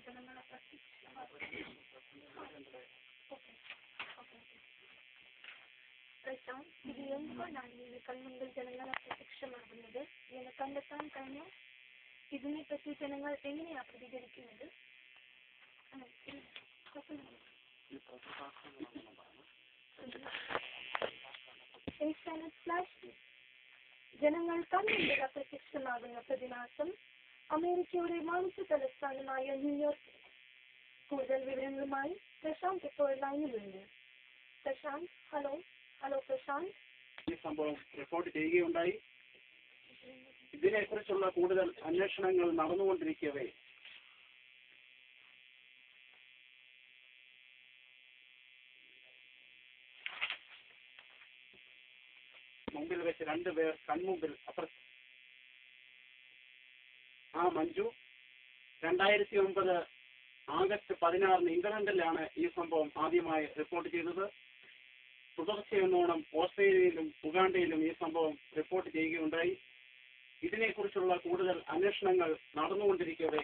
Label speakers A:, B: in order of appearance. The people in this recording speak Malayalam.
A: ജനങ്ങളെ ഇത് എന്തുകൊണ്ടാണ് ഇങ്ങനെ കൺമുമ്പിൽ ജനങ്ങളെ പ്രത്യക്ഷമാകുന്നത്? ഇങ്ങനെ കണ്ടെത്താൻ കഴിഞ്ഞു? ഇതിനെപ്പറ്റി ജനങ്ങൾ എങ്ങനെയാണ് പ്രതികരിക്കുന്നത്? ജനങ്ങൾ കൺമുമ്പിൽ അപ്രത്യക്ഷമാകുന്ന പ്രതിമാസം അമേരിക്കയുടെ വാണിജ്യ തലസ്ഥാനമായ ന്യൂയോർക്ക്. കൂടുതൽ വിവരങ്ങളുമായി പ്രശാന്ത് ഇപ്പോൾ ലൈനിലുണ്ട്. പ്രശാന്ത്, ഹലോ. പ്രശാന്ത്,
B: ഈ സംഭവം റിപ്പോർട്ട് ചെയ്യുകയുണ്ടായി. ഇതിനെക്കുറിച്ചുള്ള കൂടുതൽ അന്വേഷണങ്ങൾ നടന്നുകൊണ്ടിരിക്കവേ മുമ്പിൽ വെച്ച് രണ്ടുപേർ കൺമുമ്പിൽ മഞ്ജു 2009 ആഗസ്റ്റ് 16 ഇംഗ്ലണ്ടിലാണ് ഈ സംഭവം ആദ്യമായി റിപ്പോർട്ട് ചെയ്തത്. തുടർച്ചയെന്നോണം ഓസ്ട്രേലിയയിലും ഉഗാണ്ടയിലും ഈ സംഭവം റിപ്പോർട്ട് ചെയ്യുകയുണ്ടായി. ഇതിനെക്കുറിച്ചുള്ള കൂടുതൽ അന്വേഷണങ്ങൾ നടന്നുകൊണ്ടിരിക്കവേ